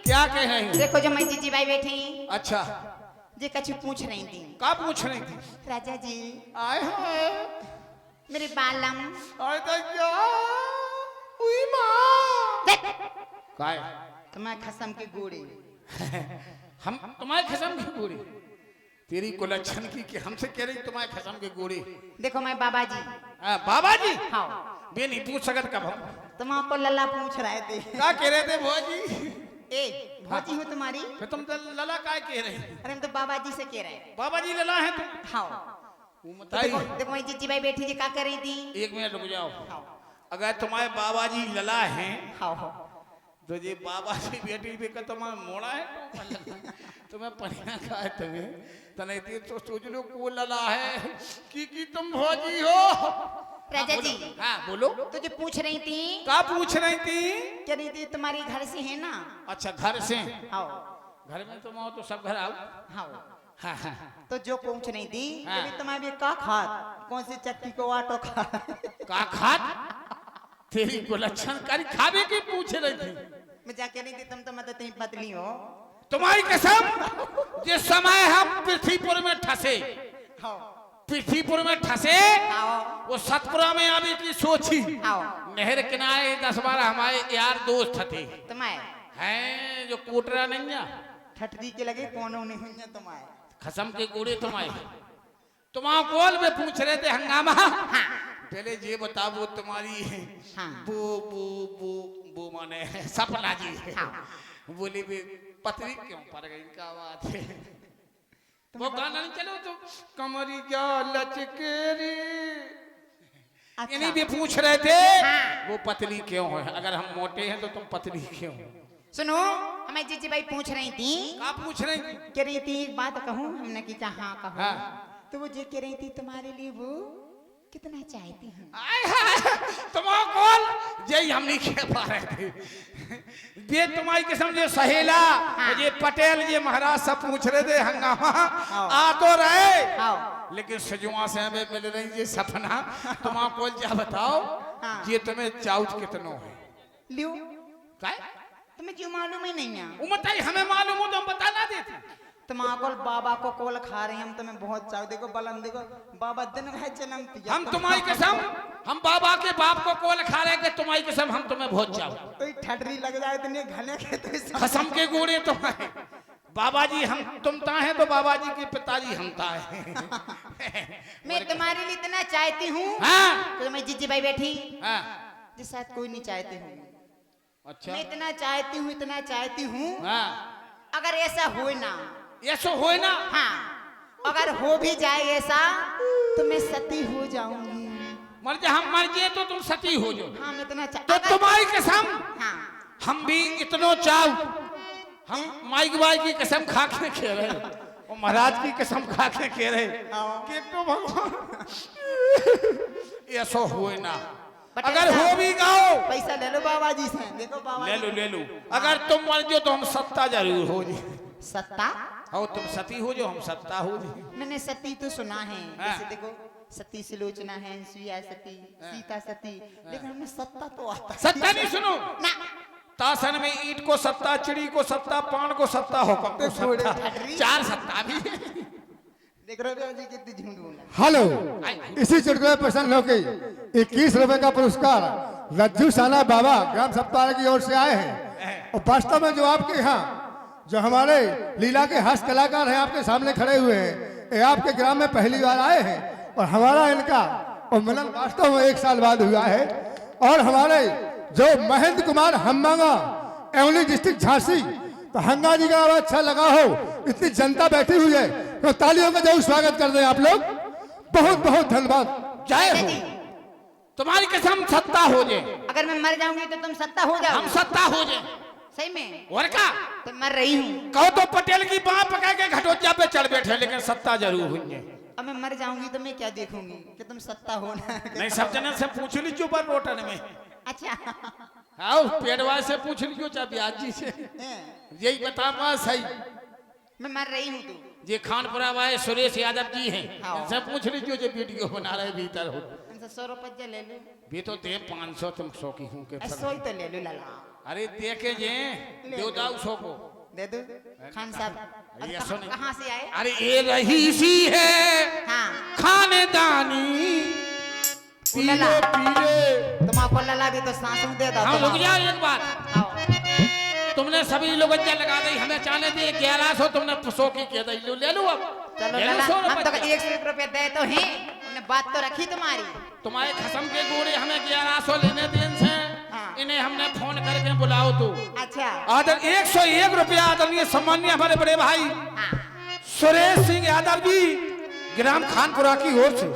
क्या कह रही हो? देखो जो मैं जीजी भाई बैठी अच्छा जी कछु पूछ रही थी। क्या पूछ रही थी? राजा जी आए हाय मेरे बालम आए तो क्या उई माँ काय तुम्हारे खसम के गोड़े हम तुम्हारे खसम की गोरी तेरी कुलच्छन की कि हमसे कह रही तुम्हारे खसम के गोरी। देखो मैं बाबा जी बाबा जी हाँ बे नहीं पूछ सकत कब हम तुमको लल्ला पूछ रहे थे। क्या कह रहे थे भौजी? ए भौजी हूँ तुम्हारी। फिर तुम तो लला काय कह रहे? अरे हम तो बाबा जी से कह रहे हैं। बाबा जी लला है तुम? हाँ बताइए। देखो मैं जीजी भाई बैठी जी क्या कर रही थी। एक मिनट रुक जाओ। हाँ अगर तुम्हारे बाबा जी लला हैं हाँ हाँ तो ये बाबा जी बेटी भी का तुम्हारा मोड़ा है तुम्हें पढ़ना का है तुम्हें तने तो सोच लो को लला है कि तुम भौजी हो। राजा जी हाँ बोलो। तो जो पूछ रही थी क्या पूछ रही थी? कह रही थी तुम्हारी घर से है ना। अच्छा घर से? हाँ घर में तुम आओ तो सब घर आओ। हाँ हाँ हाँ तो जो पूछ रही थी हाँ। तुम्हारे भी का खात कौन सी चक्की को आटो खा का खात तेरी कुलच्छन कारी खावे की पूछ रही थी। मैं जा कह रही थी तुम तो मतलब इतनी पतली हो। तुम्हारी कसम जिस समय हम पृथ्वीपुर में ठसे हाँ पृथ्वीपुर में ठसे आओ वो सतपुरा में आने की सोची आओ नहर किनारे 10-12 हमारे यार दोस्त थे तुम्हारे हैं जो कोटरा नहीं है ठटरी के लगे कौन नहीं हुई है तुम्हारे खसम के गोड़े तुम्हारे तुम्हारा कॉल में पूछ रहे थे हंगामा। पहले ये बताओ वो तुम्हारी हाँ। वो माने सपना जी हाँ। बोली भी पतरी क्यों पड़ गई क्या बात है? वो गाना नहीं चलो तो कमरी क्या लचकेरी यानी भी पूछ रहे थे हाँ। वो पतली क्यों है? अगर हम मोटे हैं तो तुम पतली क्यों हो? सुनो हमें जीजी भाई पूछ रही थी। क्या पूछ रही थी? कह रही थी एक बात कहूँ हमने की हाँ कहूँ। हाँ। तो वो ये कह रही थी तुम्हारे लिए वो कितना चाहती हूँ। आय हाय तुम्हारा कॉल यही हम नहीं कह पा रहे थे। ये तुम्हारी किस्म जो सहेला हाँ। ये पटेल ये महाराज सब पूछ रहे थे हंगामा आ तो रहे हाँ। लेकिन सजुआ से हमें मिल रही ये सपना तुम्हारा कॉल क्या बताओ हाँ। ये तुम्हें चाउच कितनो है? लियो काय तुम्हें क्यों मालूम ही नहीं है। उमताई हमें मालूम हो तो हम बता ना देते। तुम्हारे बाबा को कोल खा रहे हैं हम तुम्हें बहुत चाव। देखो बलम देखो बाबा दिन भर जन्म पिया। हम तुम्हारी कसम हम बाबा के बाप को कॉल खा रहे कि तुम्हारी कसम हम तुम्हें बहुत चाव। कोई ठटरी लग जाए इतने घने के तो कसम के गोड़े तो है बाबा जी हम तुम ता है तो बाबा जी के पिताजी हम ता है। मैं तुम्हारे लिए इतना चाहती हूँ। हाँ? तो मैं जीजी भाई बैठी हाँ। जो शायद कोई नहीं चाहती हूँ। अच्छा मैं इतना चाहती हूँ हाँ अगर ऐसा हो ना ऐसा हो ना हाँ अगर हो भी जाए ऐसा तो मैं सती हो जाऊंगी। मर जा हम मर जाए तो तुम सती हो जो। हाँ मैं इतना तो तुम्हारी कसम हाँ हम भी इतनो चाव हम माइक बाई की कसम खा के कह रहे और महाराज की कसम खा के कह रहे कि तो भगवान ऐसा हो ना अगर हो भी गाओ पैसा ले लो बाबा जी से। देखो बाबा ले लो अगर तुम मर जो तो हम सत्ता जरूर हो जी। सत्ता हो तुम सती हो जो हम सत्ता हो जी। मैंने सती तो सुना है। हाँ। जैसे देखो सती सुलोचना है सुया सती सीता सती लेकिन हमने सत्ता तो आता सत्ता नहीं सुनो ना। तासन में ईट को सत्ता चिड़ी को सत्ता पान को सत्ता हुक्म को सत्ता चार सत्ता भी देख रहे हो जी कितनी झूठ बोला। हेलो इसी चुटकुले पसंद होके 21 रुपए का पुरस्कार लज्जू साना बाबा ग्राम सप्ताह की ओर से आए हैं। और वास्तव में जो आपके यहाँ जो हमारे लीला के हास्य कलाकार हैं आपके सामने खड़े हुए हैं ये आपके ग्राम में पहली बार आए हैं और हमारा इनका और मिलन वास्तव में 1 साल बाद हुआ है। और हमारे जो महेंद्र कुमार हम्मांगा एवली डिस्ट्रिक्ट झांसी तो हंगा जी का आवाज अच्छा लगा हो इतनी जनता बैठी हुई है तो तालियों का जरूर स्वागत कर दें आप लोग। बहुत बहुत धन्यवाद। जय हो तुम्हारी कसम सत्ता हो जाए। अगर मैं मर जाऊंगी तो तुम सत्ता हो जाओ। हम सत्ता हो जाए सही में और का तो मर रही हूँ। कहो तो पटेल की बाँ पकड़ के घटोजा पे चढ़ बैठे लेकिन सत्ता जरूर हुई है। अब मैं मर जाऊंगी तो मैं क्या देखूंगी कि तुम सत्ता हो ना। नहीं सब जने से पूछ लीजिए पर रोटन में अच्छा आओ पेड़वा से पूछ लीजिए चाहे ब्याज जी से यही बता पा सही। मैं मर रही हूँ तू ये खानपुरा वाले सुरेश यादव जी हैं हाँ। इनसे पूछ लीजिए जो वीडियो बना रहे भीतर हो। इनसे 100 रुपया ले लो। भी तो दे 500 तुम 100 की हूँ के 100 ही तो ले लो लाला। अरे देखे जे देवदाऊ सो को दे दो खान साहब। अब ये सुनिए। कहाँ से आए? अरे ये रहीसी है हाँ खानेदानी पीले उलला। पीले। तुम्हारा लला भी तो सांसों दे दो। हम रुक जाओ एक बात, आओ। तुमने सभी लोग लगा दी, हमें चाहने दिए 1100, तुमने 100 की कह दी, ले लो अब। चलो ले लो लला 100 हम तो रुपए। 100 रुपए दे तो हैं, हमने बात तो रखी तुम्हारी। तुम्हारे खसम के गोड़े हमें 1100 लेने देन से हाँ। इन्हें हमने फोन करके बुलाओ तो अच्छा आदर 101 रुपया आदरणीय सम्मान्य हमारे बड़े भाई हाँ सुरेश सिंह यादव जी ग्राम खानपुरा की ओर से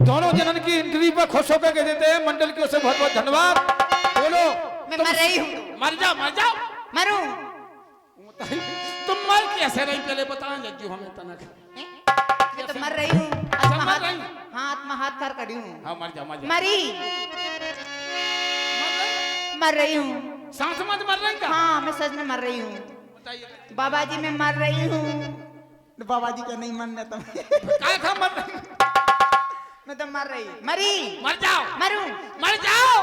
दोनों जनन की एंट्री पर खुश होकर के देते हैं। मंडल की ओर से बहुत बहुत धन्यवाद। बोलो मैं मर रही हूँ। मर जाओ मर जाओ। मरूं तुम मर कैसे रही पहले बताएं जज्जू हमें तनक। मैं तो मर रही हूँ। अच्छा, मर रही? हाँ आत्मा हाथ कर करी हूँ। हाँ मर जाओ मर जाओ। मरी मर रही हूँ। सांस मत मर रही का? हाँ मैं सच में मर रही हूँ बताइए बाबा जी, मैं मर रही हूँ। बाबा जी का नहीं मरना तुम। काय था मर रही? मैं तो मर रही मरी मर जाओ मरूं मर जाओ।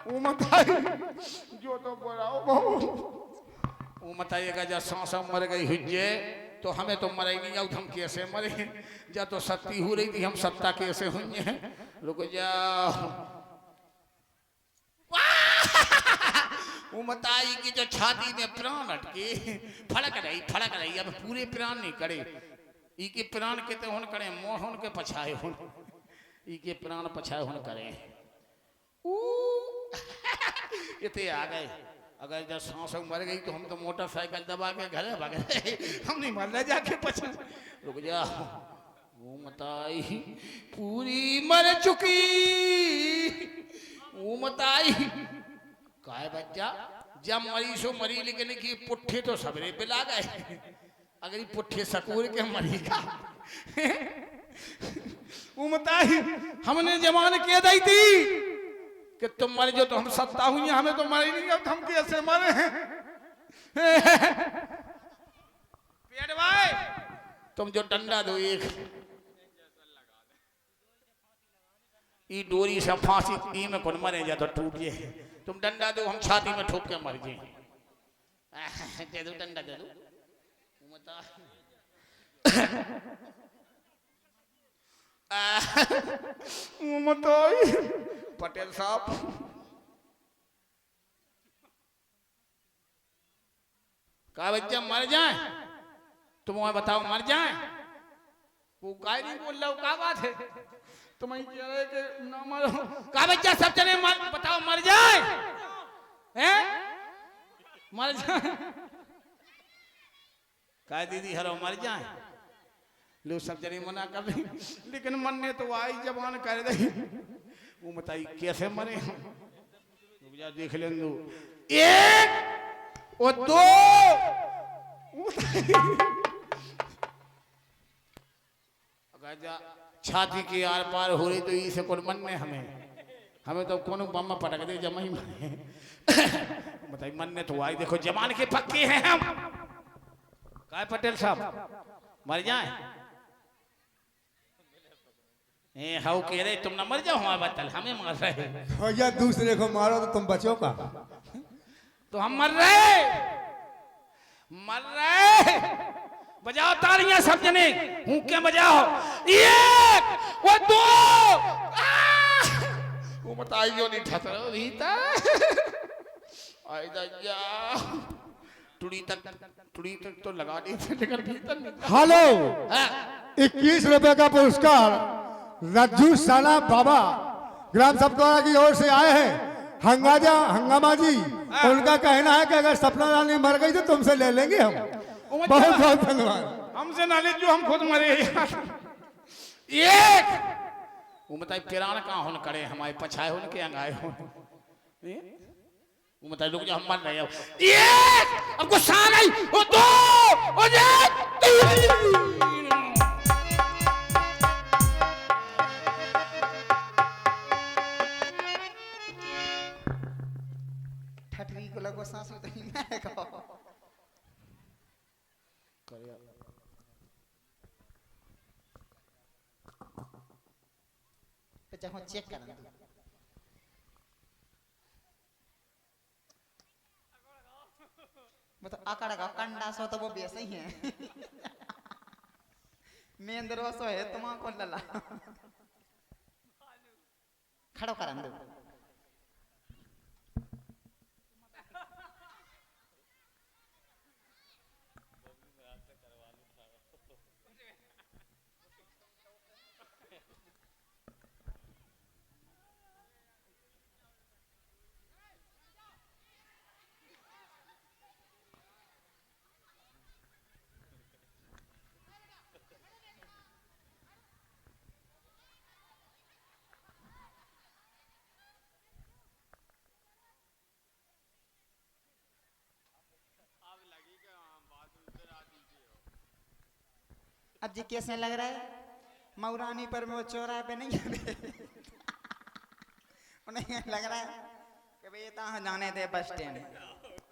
वो मताई जो तो बोलाओ बहु वो बताइएगा जब सांस मर गई हुज्जे तो हमें तो मरे नहीं जाओ, हम कैसे मरे? जब तो सत्ती हो रही थी हम सत्ता कैसे हुई हैं? रुक जाओ। वो मताई की जो छाती में प्राण अटके फड़क रही अब पूरे प्राण नहीं करे। ई के प्राण के तो हुन करे मोहन के पछाए हुन, ई के प्राण पछाए हुन करे। इतने आ गए। अगर जब सांस मर गई तो हम तो मोटरसाइकिल दबा के घरे भाग गए। हम नहीं मर रहे जाके पछा। रुक जा वो मताई पूरी मर चुकी। वो मताई काय बच्चा जब मरी सो मरी, लेकिन की पुट्ठे तो सबरे पिला गए। अगर ये पुट्ठे सकूर के मरी का वो मताई हमने जमान कह दी थी कि तुम मर जो तो हम सत्ता हुई, हमें तो मरी नहीं, अब हम कैसे मरे हैं? पेड़ भाई तुम जो डंडा दो एक ई डोरी से फांसी ई में कौन मरे जा तो टूट जे। तुम डंडा दो हम छाती में ठोक के मर जाए। दे दो डंडा दे दो। पटेल साहब का बच्चा मर जाए तुम बताओ मर जाए? वो काय नहीं बोल रहा, क्या बात है? तुम कह रहे कि ना मरो का बच्चा सब जने मर बताओ मर जाए हैं? मर जाए का दीदी हरो मर जाए? लोग सब जने मना कर रही, लेकिन मन ने तो आई जबान कर रही। वो बताइए कैसे मरे हम? देख लेंगे एक और दो। अगर छाती की आर पार हो रही तो इसे कौन मन में हमें तो कौन बम पटक दे जमाई मरे। बताइए मन ने तो आई, देखो जमान के पक्के हैं हम। काय पटेल साहब मर जाए? हाउ कह रहे तुम ना मर जाओ हमारे बतल हमें मार रहे। भैया दूसरे को मारो तो तुम बचो का? तो हम मर रहे। बजाओ तालियां सब जने, हुक्के बजाओ। एक वो दो। वो बताइयो नहीं ठतरो भीता। आई दज्जा टुड़ी तक तो लगा दी थी, लेकिन भीतर नहीं। हेलो हाँ। 21 रुपए का पुरस्कार रज्जू साना बाबा ग्राम सप्ताह की ओर से आए हैं हंगामा जी। उनका कहना है कि अगर सपना रानी मर गई तो तुमसे ले लेंगे हम। बहुत बहुत धन्यवाद। हमसे ना ले जो हम खुद मरे। एक वो बताइए पिरान कहाँ होने करे हमारे पछाए होने के अंगाए हो। वो बताइए लोग जो हम मर रहे हैं। एक अब गुस्सा आ गई। वो दो वो तीन। ठठरी को लगो सांस में तो ही मैं कहो। चेक कर वो तो अकड़ का कंडा सो तो वो भी ऐसे ही है। मेंदरो सो है तुमको लला। खड़ो कर अंदर। अब जी कैसे लग रहा है? मऊरानी पर में वो चौराहे पे नहीं है। उन्हें लग रहा है कि भाई कहाँ जाने दे बस स्टैंड।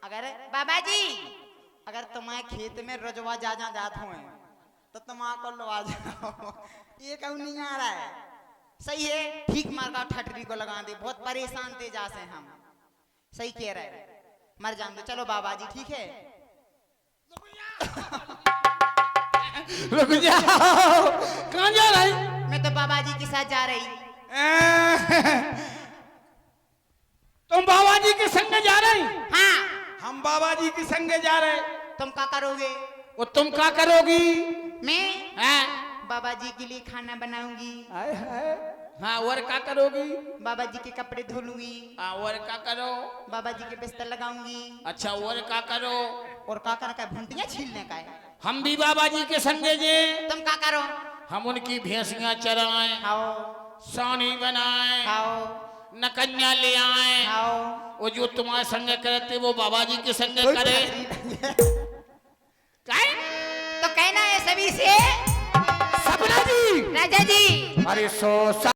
अगर बाबा जी अगर तुम्हारे खेत में रजवा जा जात हुए तो तुम्हारा लो आ जाओ। ये क्यों नहीं आ रहा है? सही है, ठीक मार का ठटरी को लगा दे, बहुत परेशान थे जा से हम। सही कह रहे हैं, मर जान दो। चलो बाबा जी ठीक है। रुक जाओ, कहाँ जा रही? मैं तो बाबा जी के साथ जा रही। तुम बाबा जी के संग जा रही? हाँ। हम बाबा जी के संग जा रहे। तुम क्या करोगे? वो तुम क्या करोगी? मैं हैं? बाबा जी के लिए खाना बनाऊंगी। हाँ, और क्या करोगी? बाबा जी के कपड़े धुलूंगी। हाँ, और क्या करो? बाबा जी के बिस्तर लगाऊंगी। अच्छा, और क्या करो? और क्या करना का? भुंटियां छीलने का है। हम भी बाबा जी के संगे जे। तुम क्या करो? हम उनकी भैंसियां चराएं, खाओ सानी बनाएं, खाओ नकन्या ले आए। खाओ। वो जो तुम्हारे संग करते वो बाबा जी के संग करे। तो कहना है सभी से सपना जी, राजा जी अरे सो